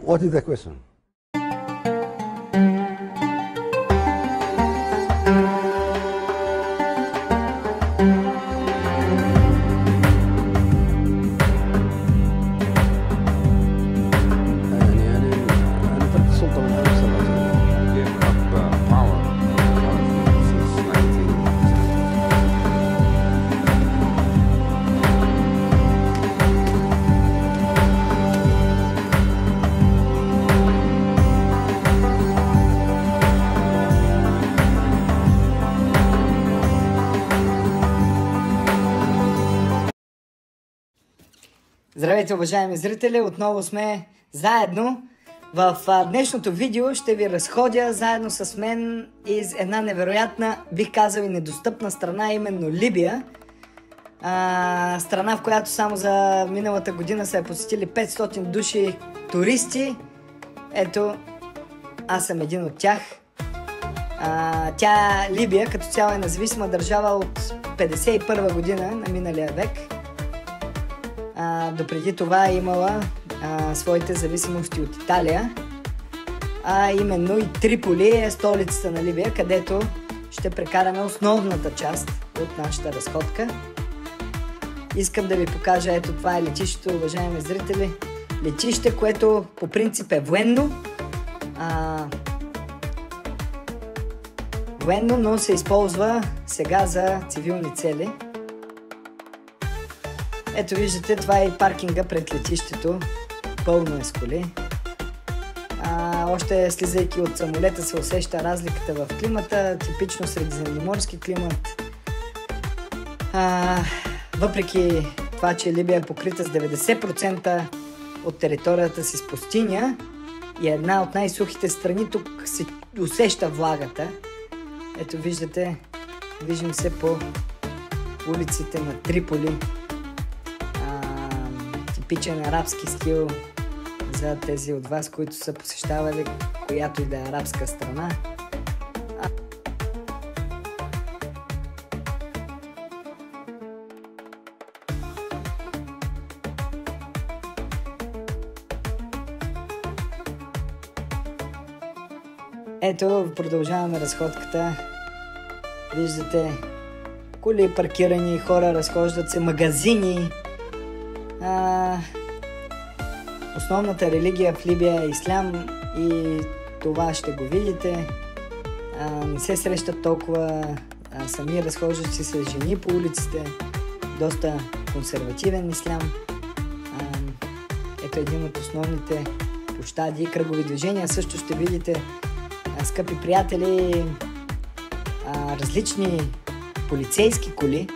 What is the question? Здравейте, уважаеми зрители! Отново сме заедно. В днешното видео ще ви разходя заедно с мен из една невероятна, бих казал и недостъпна страна, именно Либия. Страна, в която само за миналата година са посетили 500 души туристи. Ето, аз съм един от тях. Либия като цяло е независима държава от 51 година на миналия век. Допреди това е имала своите зависимости от Италия, именно и Триполи е столицата на Либия, където ще прекараме основната част от нашата разходка. Искам да ви покажа, ето това е летището, уважаеми зрители. Летище, което по принцип е военно, но се използва сега за цивилни цели. Ето виждате, това е и паркинга пред летището. Пълно е с коли. Още слизайки от самолета се усеща разликата в климата. Типично средиземноморски климат. Въпреки това, че Либия е покрита с 90% от територията си с пустиня и е една от най-сухите страни, тук се усеща влагата. Ето виждате, движим се по улиците на Триполи. Типичен арабски стил за тези от вас, които са посещавали която и да е арабска страна. Ето, продължаваме разходката. Виждате коли паркирани, хора разхождат се, магазини. Основната религия в Либия е ислям и това ще го видите. Не се срещат толкова сами разхождащи се жени по улиците. Доста консервативен ислям. Ето един от основните площади и кръгови движения. Също ще видите, скъпи приятели, различни полицейски коли.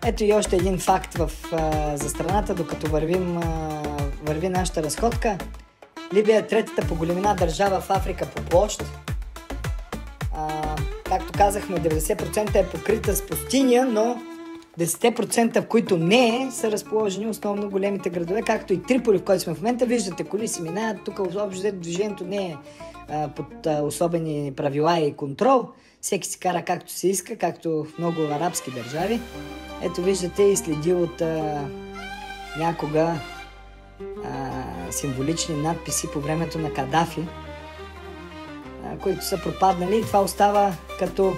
Ето и още един факт за страната, докато върви нашата разходка. Либия е третата по големина държава в Африка по площ. Както казахме, 90% е покрита с пустиня, но 10%, в които не е, са разположени основно големите градове, както и Триполи, в който сме в момента. Виждате, коли си минават, тук общо движението не е под особени правила и контрол. Всеки си кара както се иска, както в много арабски държави. Ето виждате и следи от някога символични надписи по времето на Кадафи, които са пропаднали, и това остава като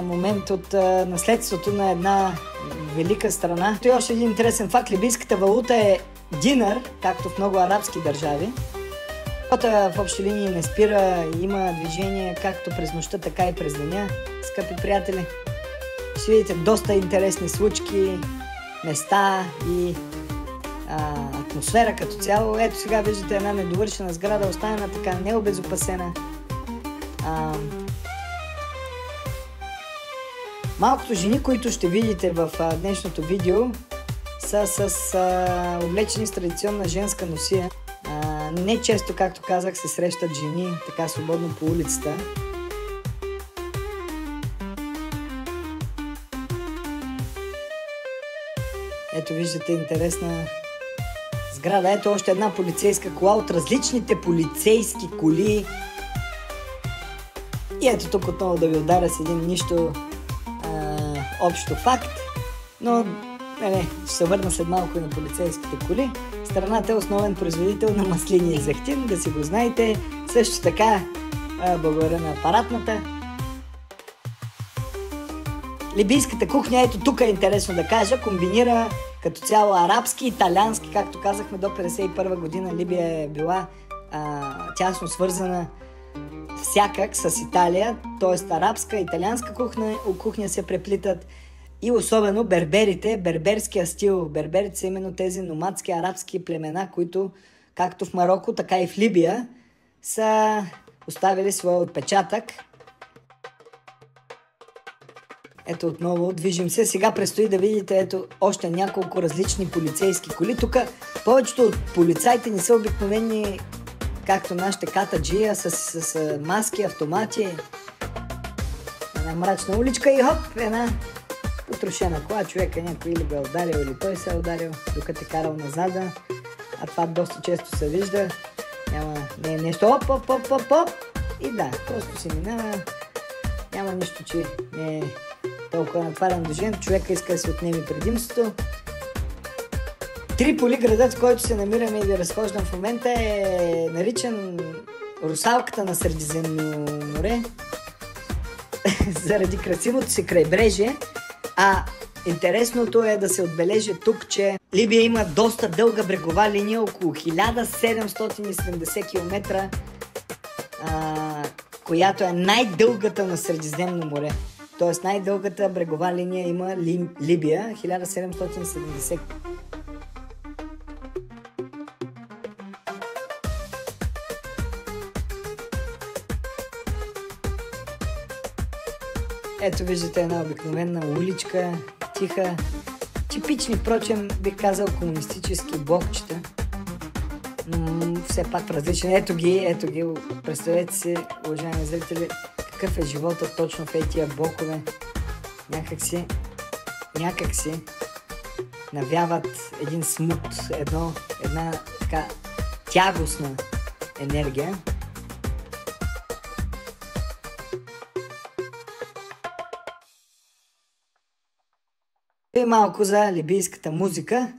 момент от наследството на една велика страна. И още един интересен факт: либийската валута е динар, както в много арабски държави. В общи линии не спира, има движение както през нощта, така и през деня. Скъпи приятели, ще видите доста интересни случки, места и атмосфера като цяло. Ето сега виждате една недовършена сграда, оставена така необезопасена. Малкото жени, които ще видите в днешното видео, са облечени с традиционна женска носия. Не често, както казах, се срещат жени така свободно по улицата. Ето виждате интересна сграда. Ето още една полицейска кола от различните полицейски коли, И ето тук отново да ви ударя с един нищо общо факт, но ще се върна след малко и на полицейските коли. Страната е основен производител на маслини и зехтин, да си го знаете. Също така, благодаря на апаратната. Либийската кухня, ето тук е интересно да кажа, комбинира като цяло арабски и италиански, както казахме до 1951 година Либия е била тясно свързана всякак с Италия, т.е. арабска и италианска кухня се преплитат и особено берберите, берберския стил. Берберите са именно тези номадски арабски племена, които както в Мароко, така и в Либия са оставили своя отпечатък. Ето отново движим се. Сега предстои да видите ето още няколко различни полицейски коли. Тук повечето от полицаите не са обикновени както нашите катаджия с маски, автомати. Една мрачна уличка и хоп, една потрошена кола. Човека някой или го е ударил, или той се е ударил, докато е карал назада. А това доста често се вижда. Не е нещо оп. И да, просто си минава. Няма нищо, че не е толкова натварен движение. Човека иска да се отнеме предимството. Триполи, градът, в който се намираме и ви разхождам в момента, е наричан русалката на Средиземно море заради красивото си крайбрежие. А интересното е да се отбележи тук, че Либия има доста дълга брегова линия, около 1770 км, която е най-дългата на Средиземно море. Тоест най-дългата брегова линия има Либия, 1770 км. Ето виждате една обикновена уличка, тиха, типични, впрочем, бих казал комунистически блокчета. Все пак различни. Ето ги, представете си, уважаеми зрители, какъв е живота точно в тия блокове. Някакси навяват един смут, една така тягостна енергия. И малко за либийската музика,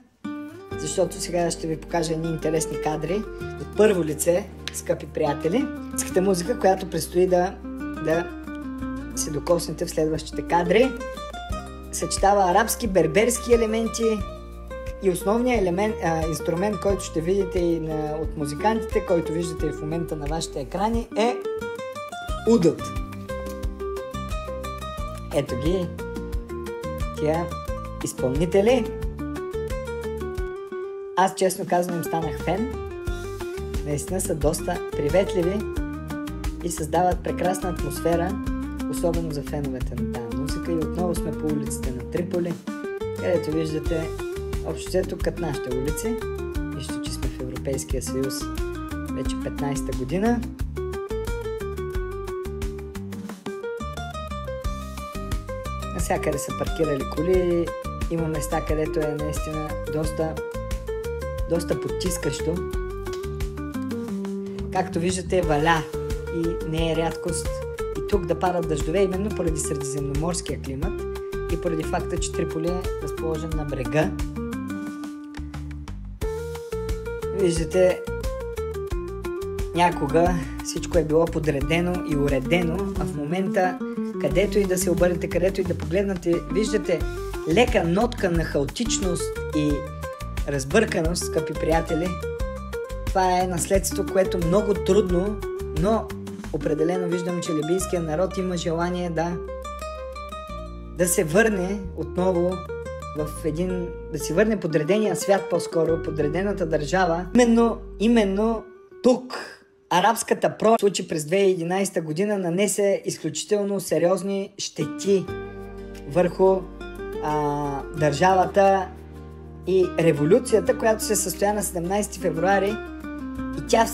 защото сега ще ви покажа едни интересни кадри от първо лице, скъпи приятели. Либийската музика, която предстои да се докоснете в следващите кадри, съчетава арабски, берберски елементи и основният инструмент, който ще видите и от музикантите, който виждате и в момента на вашите екрани, е удът. Ето ги тия изпълнители. Аз честно казвам им станах фен. Наистина са доста приветливи и създават прекрасна атмосфера, особено за феновете на тази музика. И отново сме по улиците на Триполи, където виждате общо взето като нашите улици. Нищо, че сме в Европейския съюз вече 15-та година. Навсякъде са паркирали коли. Има места, където е наистина доста потискащо. Както виждате, валя и не е рядкост и тук да падат дъждове, именно поради средиземноморския климат и поради факта, че Триполи е разположен на брега. Виждате, някога всичко е било подредено и уредено, а в момента, където и да се обърнете, където и да погледнете, виждате лека нотка на хаотичност и разбърканост, скъпи приятели. Това е наследство, което много трудно, но определено виждам, че либийският народ има желание да се върне отново да се върне подредения свят, по-скоро подредената държава. Именно тук арабската пролет случи през 2011 година нанесе изключително сериозни щети върху държавата и революцията, която се състоя на 17 февруари. И тя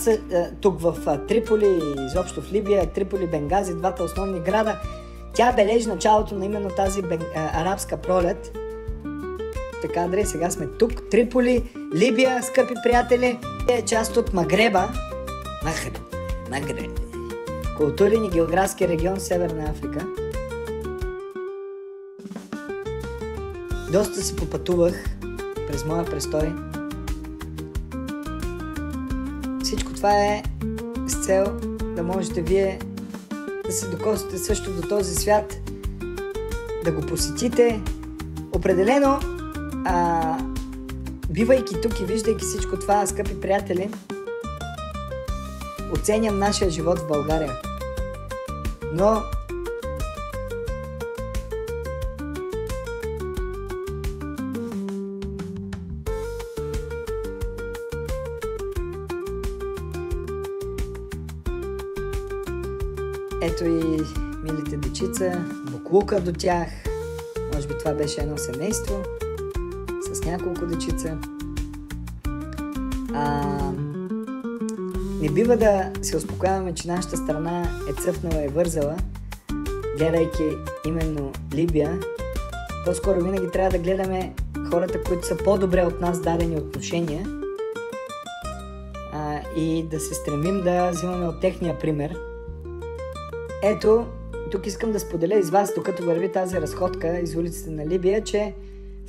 тук в Триполи и изобщо в Либия, Триполи, Бенгази, двата основни града, тя бележи началото на именно тази арабска пролет. Така, Андрей, сега сме тук, Триполи, Либия, скъпи приятели, е част от Магреба, културен и географски регион Северна Африка. Доста си попътувах през моя престой. Всичко това е с цел да можете вие да се докосите също до този свят, да го посетите. Определено, бивайки тук и виждайки всичко това, скъпи приятели, оценям нашия живот в България. Но ето и милите дечица, буклука до тях. Може би това беше едно семейство с няколко дечица. Не бива да се успокояваме, че нашата страна е цъфнала и вързала, гледайки именно Либия. По-скоро винаги трябва да гледаме хората, които са по-добре от нас дадени отношения, и да се стремим да взимаме от техния пример. Ето, тук искам да споделя из вас, докато върви тази разходка из улиците на Либия, че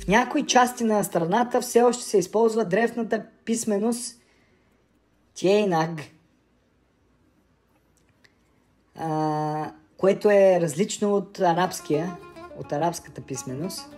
в някои части на страната все още се използва древната писменост Тиейнаг, което е различно от арабската писменост.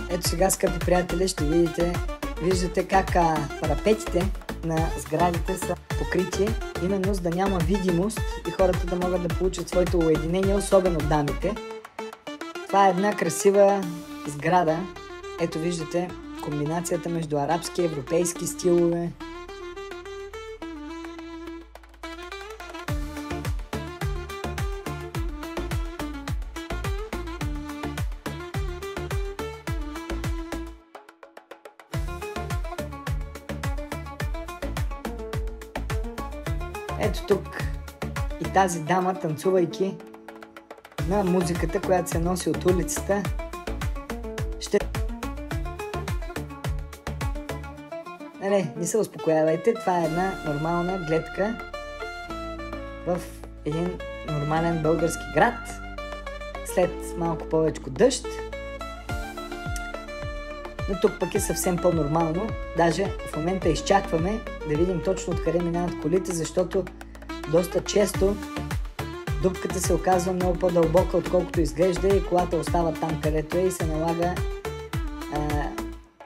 Ето сега, скъпи приятели, ще виждате как парапетите на сградите са покрити, именно за да няма видимост и хората да могат да получат своето уединение, особено дамите. Това е една красива сграда. Ето виждате комбинацията между арабски и европейски стилове. Ето тук и тази дама, танцувайки на музиката, която се носи от улицата. Не се успокоявайте, това е една нормална гледка в един нормален български град, след малко повече дъжд. Но тук пък е съвсем по-нормално. Даже в момента изчакваме да видим точно откъде минават колите, защото доста често дупката се оказва много по-дълбока, отколкото изглежда, и колата остава там, където е, и се налага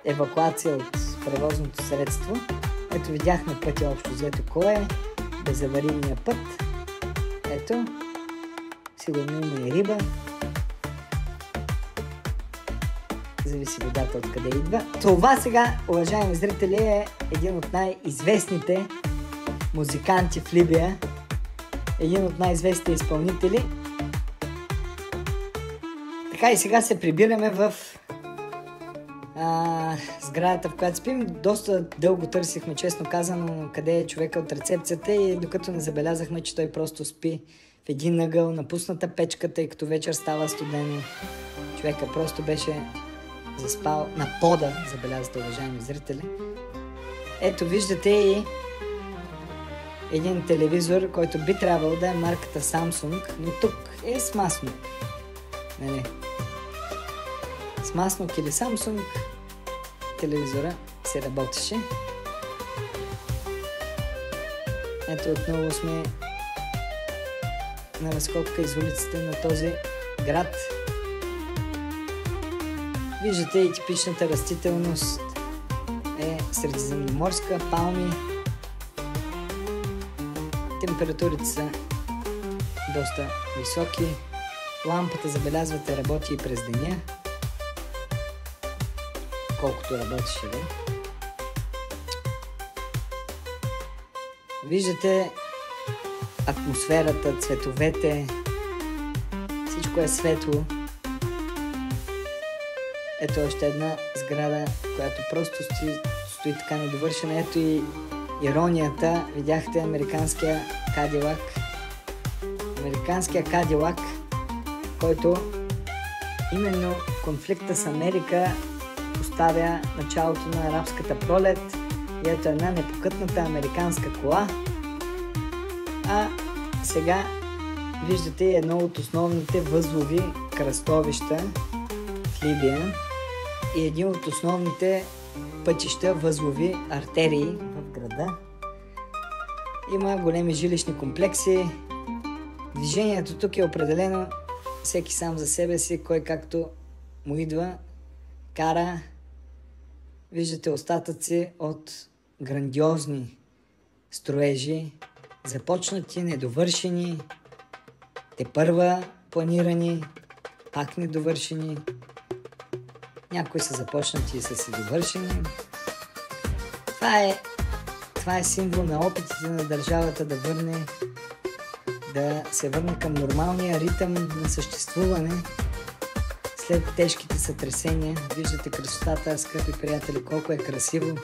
евакуация от превозното средство. Ето видяхме пътя общо взето кой е, безаварийния път. Ето, сигурно има и риба. Зависи водата откъде идва. Това сега, уважаеми зрители, е един от най-известните музиканти в Либия. Един от най-известните изпълнители. Така, и сега се прибираме в сградата, в която спим. Доста дълго търсихме, честно казано, къде е човека от рецепцията, и докато не забелязахме, че той просто спи в един ъгъл, напусната печката, тъй като вечер става студено. Човека просто беше заспал на пода, забелязвате, уважаеми зрители. Ето виждате и един телевизор, който би трябвало да е марката Samsung, но тук е с маснок. С маснок или Samsung телевизора се работеше. Ето отново сме на разходка из улиците на този град. Виждате и типичната растителност е средиземноморска, палми. Температурите са доста високи. Лампата, забелязвате, работи и през деня. Колкото работеше, да. Виждате атмосферата, цветовете, всичко е светло. Ето още една сграда, която просто стои така недовършена. Ето и иронията. Видяхте американския Кадилак. Американския Кадилак, който именно конфликта с Америка поставя началото на арабската пролет. И ето една непокътната американска кола. А сега виждате едно от основните възлови кръстовища в Либия и един от основните пътища, възлови артерии в града. Има големи жилищни комплекси. Движението тук е определено всеки сам за себе си, кой както му идва, кара. Виждате остатъци от грандиозни строежи, започнати, недовършени, тепърва планирани, пак недовършени. Някои са започнати и са си довършени. Това е символ на опитите на държавата да се върне към нормалния ритъм на съществуване след тежките сътресения. Виждате красотата, скъпи приятели, колко е красиво.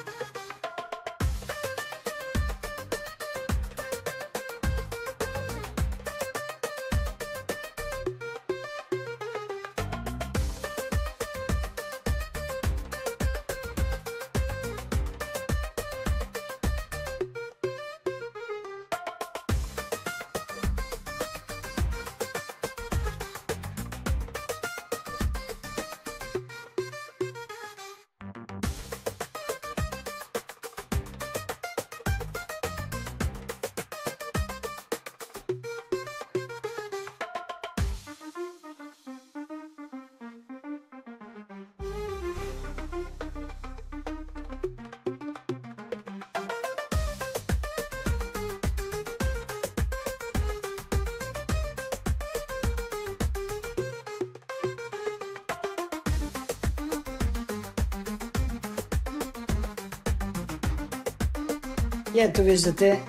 И ето виждате,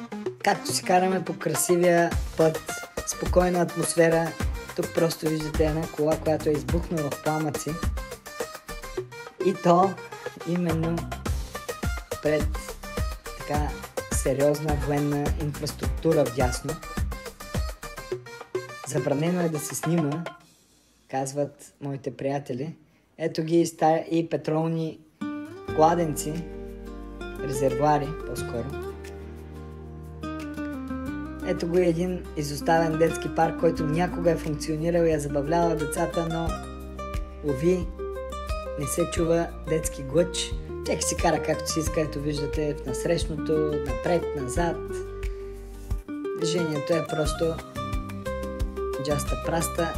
както си караме по красивия път, спокойна атмосфера. Тук просто виждате една кола, която е избухнала в пламъци. И то именно пред така сериозна военна инфраструктура вдясно. Забранено е да се снима, казват моите приятели. Ето ги и петролни кладенци, резервуари по-скоро. Ето го един изоставен детски парк, който някога е функционирал и е забавлявал децата, но уви, не се чува детски глъч. Всеки си кара както си иска, ето виждате в насрещното, напред, назад. Движението е просто джаста праста.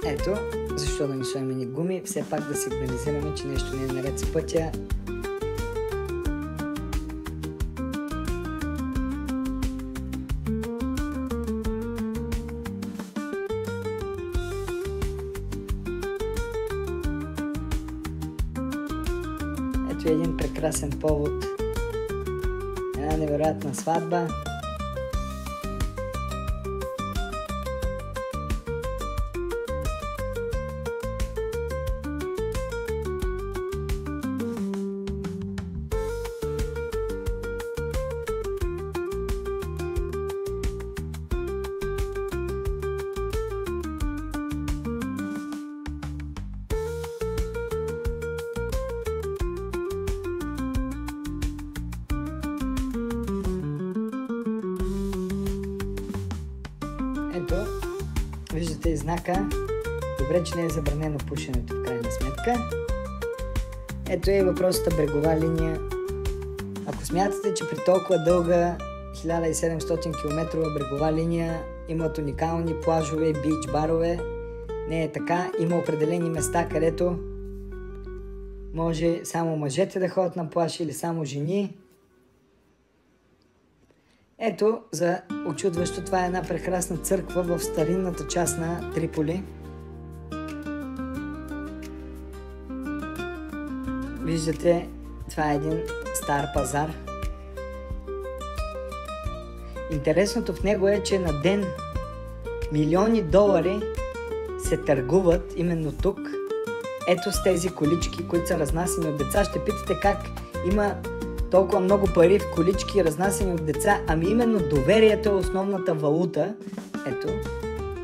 Ето, защо да не сложим ни гуми, все пак да сигнализираме, че нещо не е наред с пътя. Ето е един прекрасен повод, една невероятна сватба. Ето, виждате и знака. Добре, че не е забранено пушенето в крайна сметка. Ето е въпросната брегова линия. Ако смятате, че при толкова дълга 1700 км брегова линия имат уникални плажове, бич барове. Не е така. Има определени места, където може само мъжете да ходят на плаж или само жени. Ето, за очудващо, това е една прекрасна църква в старинната част на Триполи. Виждате, това е един стар пазар. Интересното в него е, че на ден милиони долари се търгуват именно тук. Ето с тези колички, които са разнасени от деца. Ще питате как има толкова много пари в колички, разнасени от деца. Ами именно доверието е основната валута. Ето,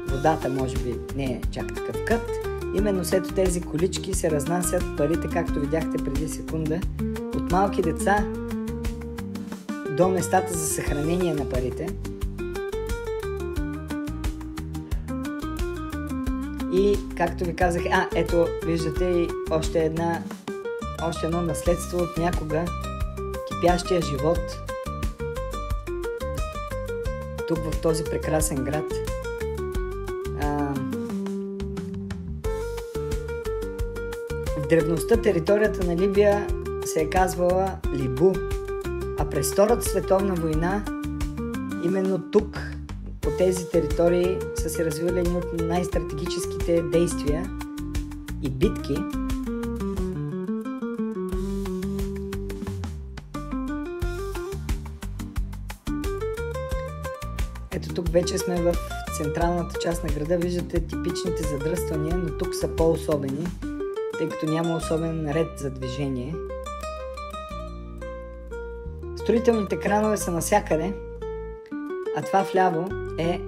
водата може би не е чак такъв кът. Именно след тези колички се разнасят парите, както видяхте преди секунда, от малки деца до местата за съхранение на парите. И, както ви казах, ето, виждате и още едно наследство от някога, кипящия живот тук в този прекрасен град. В древността територията на Либия се е казвала Либу, а през Втората световна война именно тук, по тези територии, са се развивали едни от най-стратегическите действия и битки. Ето тук вече сме в централната част на града. Виждате типичните задръствания, но тук са по-особени, тъй като няма особен ред за движение. Строителните кранове са навсякъде, а това вляво е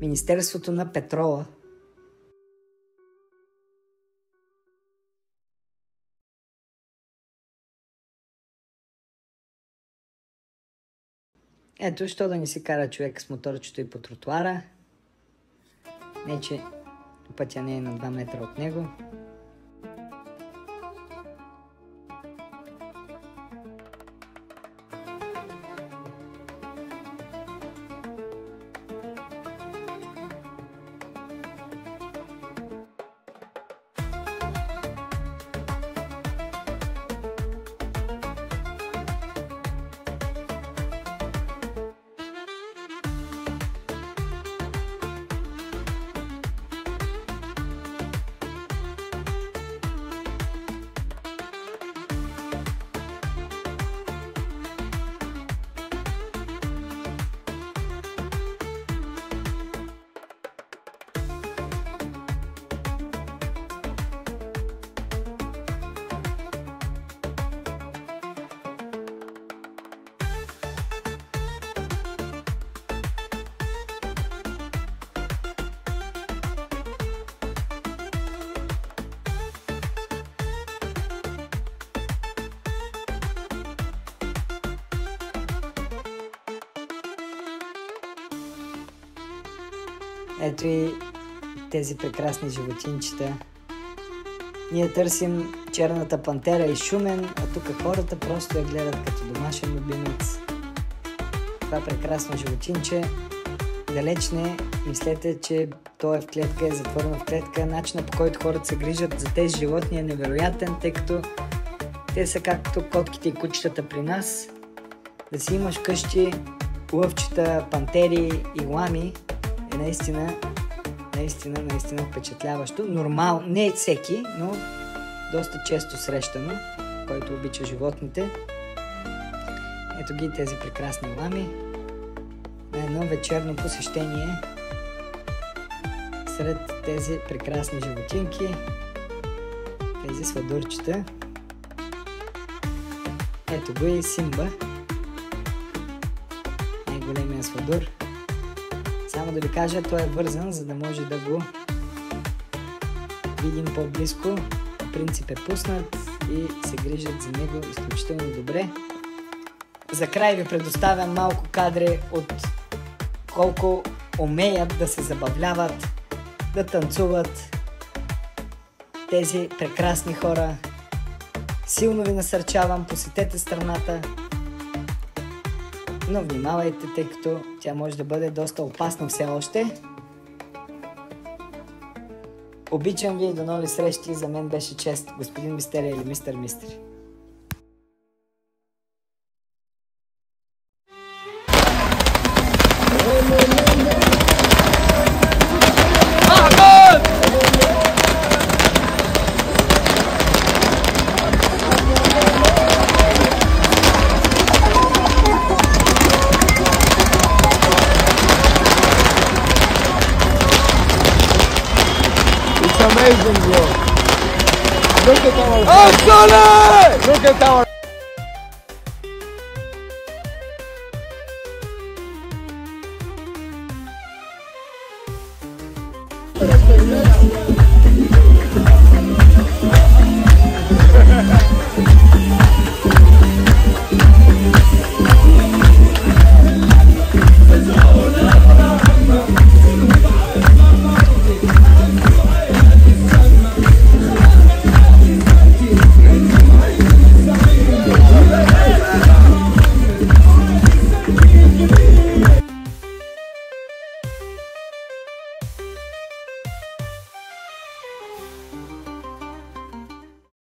Министерството на петрола. Ето, що да ни се кара човек с моторчето и по тротуара. Не, че пътя не е на 2 метра от него. Ето и тези прекрасни животинчета. Ние търсим черната пантера и Шумен, а тук хората просто я гледат като домашен любимец. Това прекрасно животинче. Далеч не мислете, че той е в клетка, е затворено в клетка. Начинът, по който хората се грижат за тези животни е невероятен, тъй като те са както котките и кучетата при нас. Да си имаш къщи лъвчета, пантери и лами е наистина впечатляващо. Нормално, не всеки, но доста често срещано, който обича животните. Ето ги тези прекрасни лами на едно вечерно посещение сред тези прекрасни животинки, тези сладурчета. Ето го и Симба, най-големия сладур. Само да ви кажа, той е вързан, за да може да го видим по-близко. По принцип е пуснат и се грижат за него изключително добре. За край ви предоставям малко кадри от колко умеят да се забавляват, да танцуват тези прекрасни хора. Силно ви насърчавам, посетете страната. но внимавайте, тъй като тя може да бъде доста опасна все още. Обичам ви и до нови срещи. За мен беше чест, господин Мистерия или мистер Мистери. Amazing, bro. Look at our... Look at our...